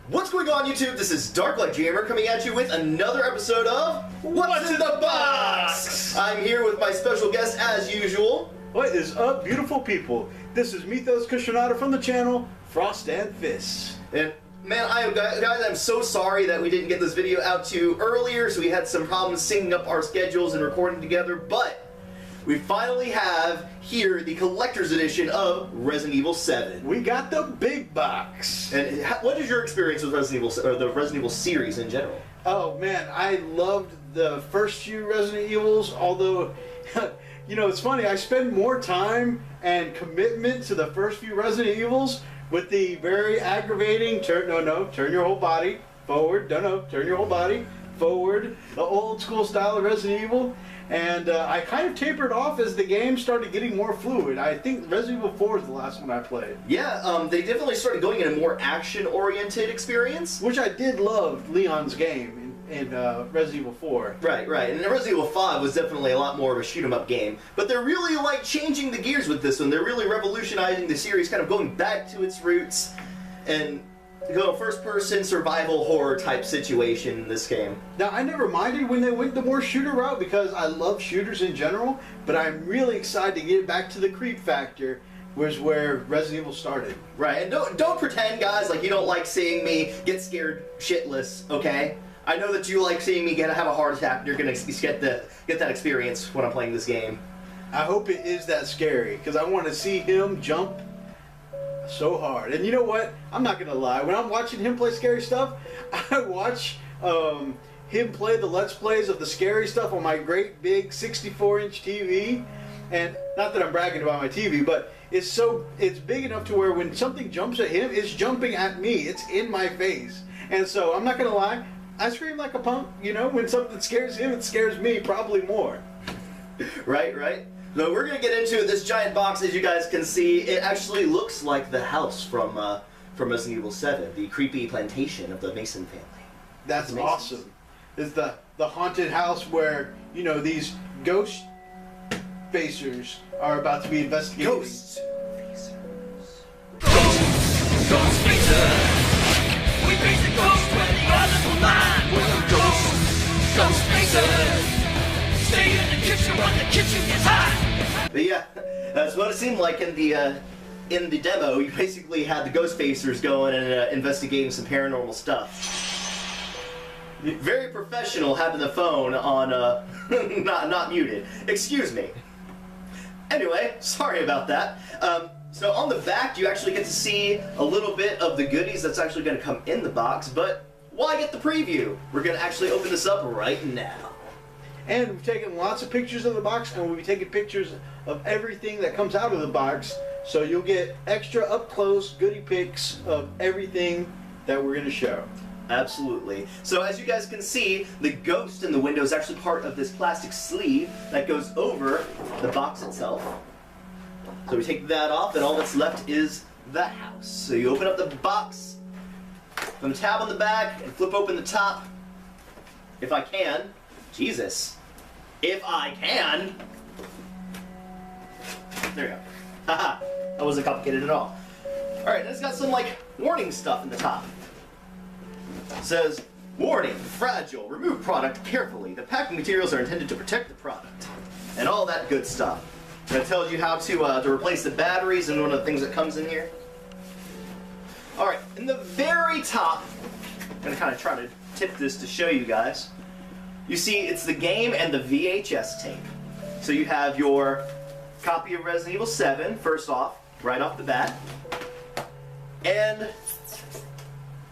What's going on, YouTube? This is Darklight Gamer coming at you with another episode of What's in the Box? I'm here with my special guest as usual. What is up, beautiful people? This is Methos Cushionata from the channel Frost and Fists. And man, guys, I'm so sorry that we didn't get this video out to you earlier, so we had some problems syncing up our schedules and recording together, but we finally have here the collector's edition of Resident Evil 7. We got the big box. And what is your experience with Resident Evil, or the Resident Evil series in general? Oh man, I loved the first few Resident Evils, although, you know, it's funny, I spend more time and commitment to the first few Resident Evils with the very aggravating, turn your whole body forward, turn your whole body forward, the old school style of Resident Evil. And I kind of tapered off as the game started getting more fluid. I think Resident Evil 4 is the last one I played. Yeah, they definitely started going in a more action-oriented experience. Which I did love Leon's game in Resident Evil 4. Right. And Resident Evil 5 was definitely a lot more of a shoot-'em-up game. But they're really, like, changing the gears with this one. They're really revolutionizing the series, kind of going back to its roots and go first-person survival horror type situation in this game. Now, I never minded when they went the more shooter route because I love shooters in general, but I'm really excited to get back to the creep factor, was where Resident Evil started. Right, and don't pretend, guys, like you don't like seeing me get scared shitless, okay? I know that you like seeing me have a heart attack, and you're gonna get that experience when I'm playing this game. I hope it is that scary, because I want to see him jump so hard. And you know what? I'm not gonna lie. When I'm watching him play scary stuff, I watch him play the Let's Plays of the scary stuff on my great big 64-inch TV. And not that I'm bragging about my TV, but it's big enough to where when something jumps at him, it's jumping at me. It's in my face. And so I'm not gonna lie. I scream like a punk. You know, when something scares him, it scares me probably more. Right. So we're going to get into this giant box. As you guys can see, it actually looks like the house from Resident Evil 7, the creepy plantation of the Mason family. That's awesome. It's the haunted house where, you know, these ghost facers are about to be investigated. Ghost facers. Ghost facers. We face the ghost when the others will not. We're ghost facers. Stay in the kitchen when the kitchen gets hot. But yeah, that's what it seemed like in the demo. You basically had the ghost facers going and investigating some paranormal stuff. Very professional, having the phone on not muted. Excuse me. Anyway, sorry about that. So on the back, you actually get to see a little bit of the goodies that's actually going to come in the box. But why get the preview? We're going to actually open this up right now. And we've taken lots of pictures of the box, and we'll be taking pictures of everything that comes out of the box. So you'll get extra up-close goodie pics of everything that we're going to show. Absolutely. So as you guys can see, the ghost in the window is actually part of this plastic sleeve that goes over the box itself. So we take that off, and all that's left is the house. So you open up the box from the tab on the back and flip open the top. If I can. Jesus. If I can. There you go. Haha. That wasn't complicated at all. Alright, and it's got some, like, warning stuff in the top. It says, warning, fragile, remove product carefully. The packing materials are intended to protect the product. And all that good stuff. And it tells you how to replace the batteries and one of the things that comes in here. Alright, in the very top, I'm going to kind of try to tip this to show you guys. You see, it's the game and the VHS tape. So you have your copy of Resident Evil 7, first off, right off the bat. And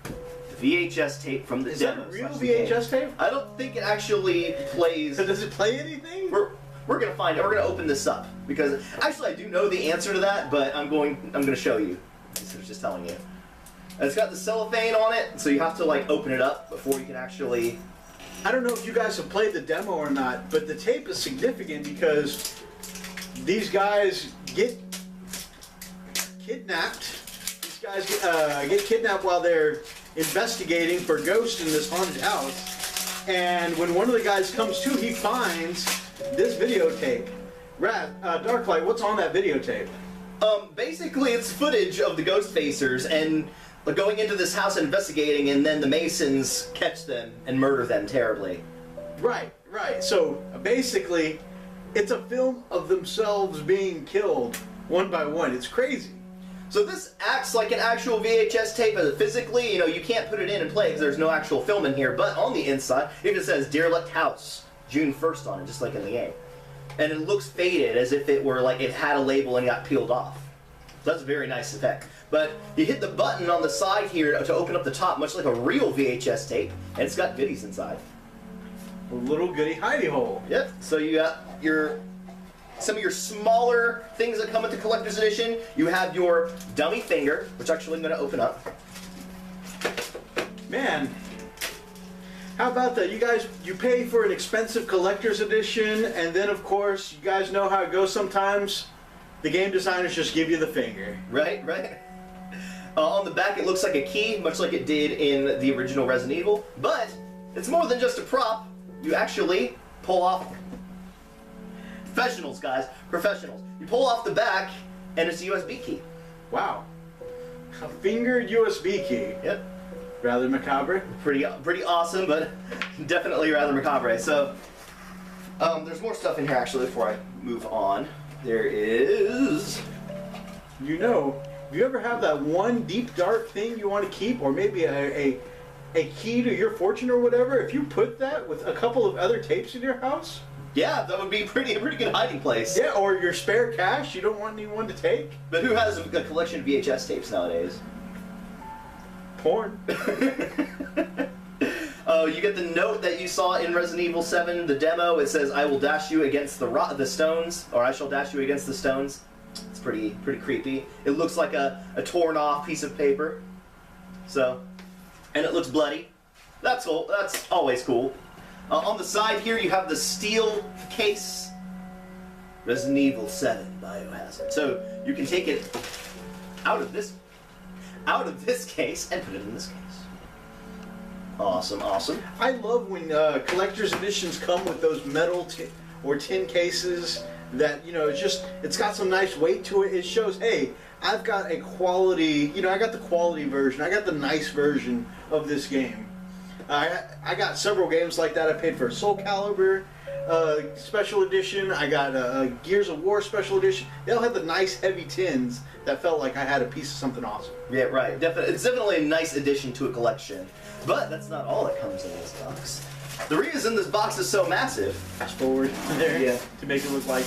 the VHS tape from the demo. Is that a real VHS tape? I don't think it actually plays. So does it play anything? We're gonna find it. We're gonna open this up because actually I do know the answer to that, but I'm gonna show you instead of just telling you. And it's got the cellophane on it, so you have to like open it up before you can actually. I don't know if you guys have played the demo or not, but the tape is significant because these guys get kidnapped. These guys get kidnapped while they're investigating for ghosts in this haunted house. And when one of the guys comes to, he finds this videotape. Darklight, what's on that videotape? Basically, it's footage of the ghost facers, and going into this house and investigating, and then the Masons catch them and murder them terribly. Right. So basically, it's a film of themselves being killed one by one. It's crazy. So this acts like an actual VHS tape physically. You can't put it in and play because there's no actual film in here. But on the inside, it just says "Derelict House, June 1st" on it, just like in the game. And it looks faded, as if it were like it had a label and got peeled off. So that's a very nice effect. But you hit the button on the side here to open up the top, much like a real VHS tape, and it's got goodies inside. A little goody hidey hole. Yep. So you got some of your smaller things that come with the collector's edition. You have your dummy finger, which actually I'm going to open up. Man, how about that? You guys, you pay for an expensive collector's edition, and then of course, you guys know how it goes sometimes. The game designers just give you the finger. Right. On the back, it looks like a key, much like it did in the original Resident Evil. But it's more than just a prop. You actually pull off. Professionals, guys. Professionals. You pull off the back, and it's a USB key. Wow. A fingered USB key. Yep. Rather macabre. Pretty awesome, but definitely rather macabre. So, there's more stuff in here, actually, before I move on. There is... if you ever have that one deep dark thing you want to keep, or maybe a key to your fortune or whatever, if you put that with a couple of other tapes in your house... yeah, that would be a pretty good hiding place. Yeah, or your spare cash you don't want anyone to take. But who has a collection of VHS tapes nowadays? Porn. You get the note that you saw in Resident Evil 7, the demo. It says, "I will dash you against the stones," or "I shall dash you against the stones." It's pretty creepy. It looks like a torn off piece of paper. So, and it looks bloody. That's cool. That's always cool. On the side here, you have the steel case. Resident Evil 7 Biohazard. So you can take it out of this case and put it in this case. Awesome. I love when collector's editions come with those metal or tin cases that, it's got some nice weight to it. It shows, hey, I've got a quality, I got the quality version. I got the nice version of this game. I got several games like that. I paid for a Soul Calibur special edition. I got a Gears of War special edition. They all had the nice heavy tins that felt like I had a piece of something awesome. Yeah, right. It's definitely a nice addition to a collection. But that's not all that comes in this box. The reason this box is so massive... fast forward there, yeah, to make it look like...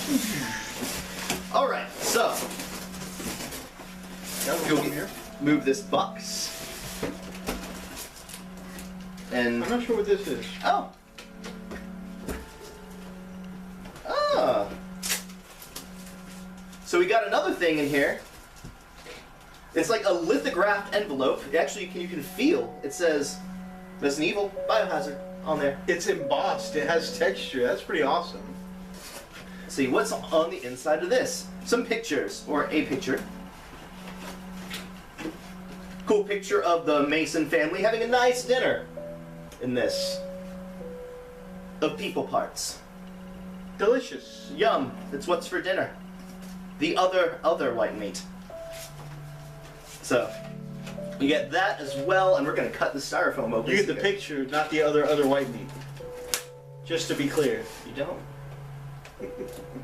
Alright, so... Go here. Move this box. And... I'm not sure what this is. Oh! Ah! So we got another thing in here. It's like a lithographed envelope. Actually, you can feel. It says Resident Evil Biohazard on there. It's embossed. It has texture. That's pretty awesome. See what's on the inside of this. Some pictures, or a picture. Cool picture of the Mason family having a nice dinner in this. Of people parts. Delicious. Yum. It's what's for dinner. The other white meat. So, you get that as well, and we're going to cut the styrofoam open. You get the picture, not the other white meat. Just to be clear. You don't?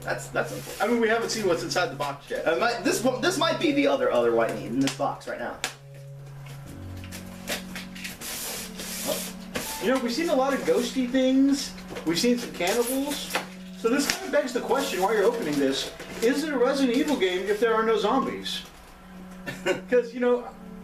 That's unfortunate. I mean, we haven't seen what's inside the box yet. This might be the other white meat in this box right now. We've seen a lot of ghosty things. We've seen some cannibals. So this kind of begs the question, while you're opening this, is it a Resident Evil game if there are no zombies? Because,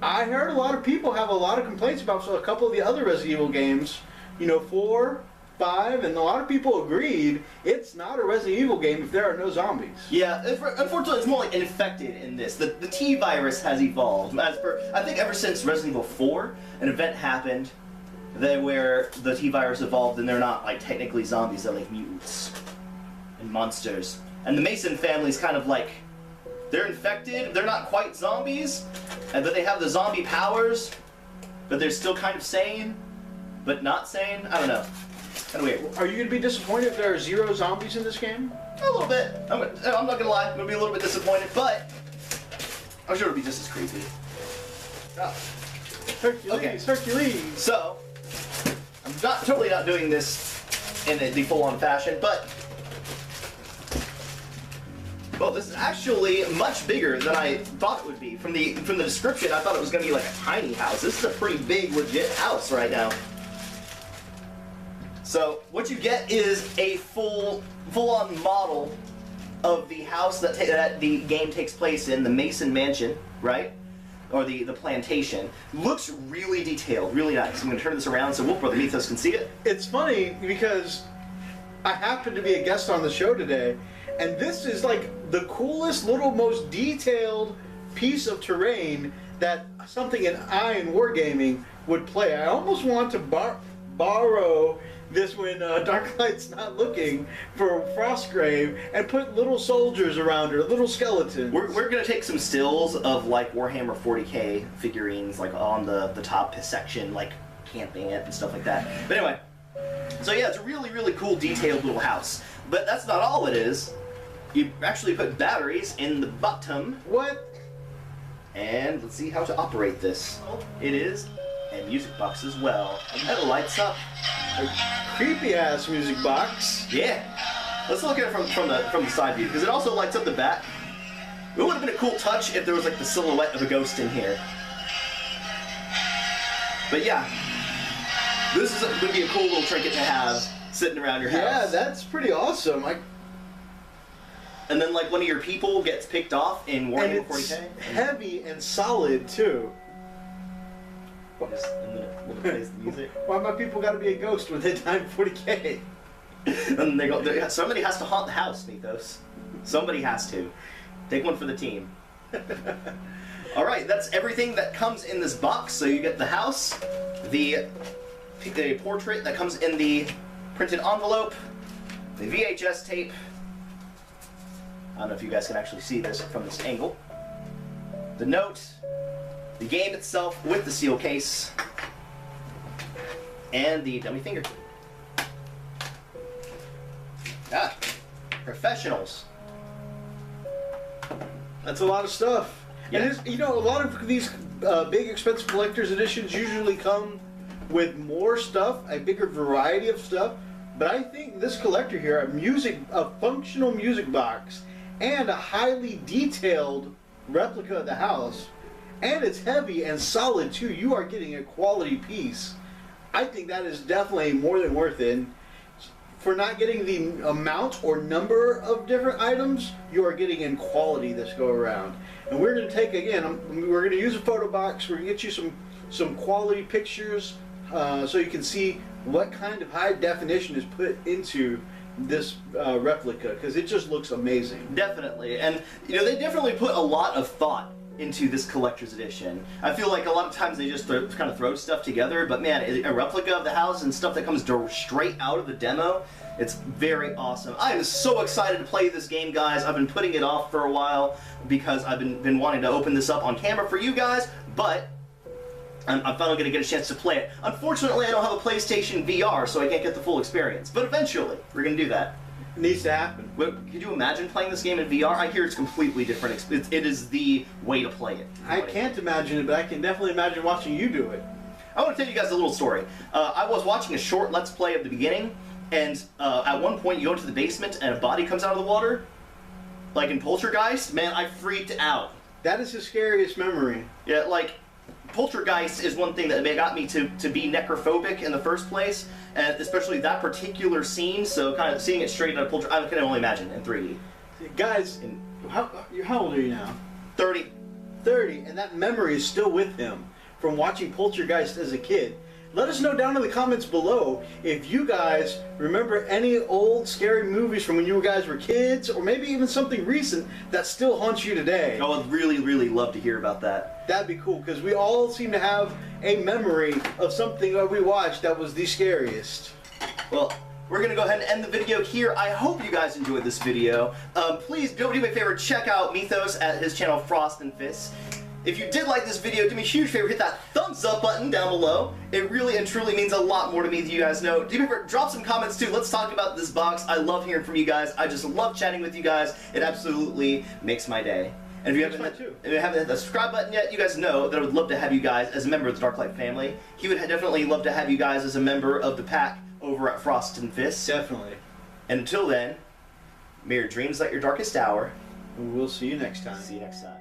I heard a lot of people have a lot of complaints about a couple of the other Resident Evil games. 4, 5, and a lot of people agreed it's not a Resident Evil game if there are no zombies. Yeah, unfortunately, it's more like infected in this. The T virus has evolved. I think ever since Resident Evil 4, an event happened where the T virus evolved, and they're not like technically zombies; they're like mutants and monsters. And the Mason family's kind of like, they're infected. They're not quite zombies, but they have the zombie powers. But they're still kind of sane, but not sane. I don't know. Kind of weird. Are you going to be disappointed if there are 0 zombies in this game? A little bit. I'm not gonna lie. I'm gonna be a little bit disappointed, but I'm sure it'll be just as creepy. Hercules, Okay. Hercules. So, I'm totally not doing this in the full-on fashion, but well, this is actually much bigger than I thought it would be. From the description, I thought it was going to be like a tiny house. This is a pretty big, legit house right now. So, what you get is a full-on model of the house that the game takes place in, the Mason Mansion, right? Or the plantation. Looks really detailed, really nice. I'm going to turn this around so Wolf-Brother Methos can see it. It's funny because I happen to be a guest on the show today, and this is like the coolest, little, most detailed piece of terrain that something in wargaming would play. I almost want to borrow this when Darklight's not looking for Frostgrave and put little soldiers around her, little skeletons. We're going to take some stills of like Warhammer 40k figurines like on the top section, like camping it and stuff like that. But anyway, so yeah, it's a really, really cool detailed little house. But that's not all it is. You actually put batteries in the bottom. What? And let's see how to operate this. It is a music box as well. And that lights up. A creepy ass music box. Yeah. Let's look at it from the side view, because it also lights up the back. It would have been a cool touch if there was like the silhouette of a ghost in here. But yeah, this is going to be a cool little trinket to have sitting around your house. Yeah, that's pretty awesome. And then like one of your people gets picked off in Warhammer And it's 40k. heavy and solid too. And then it plays the music. Why my people gotta be a ghost when they die in 40k? And they go. Somebody has to haunt the house, Methos. Somebody has to. Take one for the team. All right, that's everything that comes in this box. So you get the house, the portrait that comes in the printed envelope, the VHS tape. I don't know if you guys can actually see this from this angle. The note, the game itself with the seal case, and the dummy finger. Ah, professionals. That's a lot of stuff. Yeah. And you know, a lot of these big expensive collector's editions usually come with more stuff, a bigger variety of stuff. But I think this collector here, a functional music box, and a highly detailed replica of the house, and it's heavy and solid too. You are getting a quality piece. I think that is definitely more than worth it. For not getting the amount or number of different items, you are getting in quality this go around. And we're going to take, again, we're going to use a photo box. We're going to get you some quality pictures so you can see what kind of high definition is put into this replica, because it just looks amazing. Definitely, and you know, they definitely put a lot of thought into this collector's edition. I feel like a lot of times they just kind of throw stuff together, but man, a replica of the house and stuff that comes straight out of the demo, it's very awesome. I am so excited to play this game, guys. I've been putting it off for a while because I've been wanting to open this up on camera for you guys, but I'm finally going to get a chance to play it. Unfortunately, I don't have a PlayStation VR, so I can't get the full experience. But eventually, we're going to do that. It needs to happen. Could you imagine playing this game in VR? I hear it's completely different. It is the way to play it. I can't imagine it, but I can definitely imagine watching you do it. I want to tell you guys a little story. I was watching a short Let's Play at the beginning, and at one point you go into the basement and a body comes out of the water, like in Poltergeist. Man, I freaked out. That is the scariest memory. Yeah, like, Poltergeist is one thing that got me to be necrophobic in the first place, and especially that particular scene, so kind of seeing it straight out of Poltergeist, I can only imagine in 3D. Guys, how old are you now? 30. 30, and that memory is still with him from watching Poltergeist as a kid. Let us know down in the comments below if you guys remember any old scary movies from when you guys were kids, or maybe even something recent that still haunts you today. I would really, really love to hear about that. That'd be cool, because we all seem to have a memory of something that we watched that was the scariest. Well, we're going to go ahead and end the video here. I hope you guys enjoyed this video. Please do me a favor, check out Methos at his channel Frost and Fists. If you did like this video, do me a huge favor, hit that thumbs up button down below. It really and truly means a lot more to me than you guys know. Do me a favor, drop some comments too. Let's talk about this box. I love hearing from you guys. I just love chatting with you guys. It absolutely makes my day. And if you That's haven't, fine, too. if you haven't hit the subscribe button yet, you guys know that I would love to have you guys as a member of the Dark Light family. He would definitely love to have you guys as a member of the pack over at Frost and Fist. Definitely. And until then, may your dreams light your darkest hour. We'll see you next time. See you next time.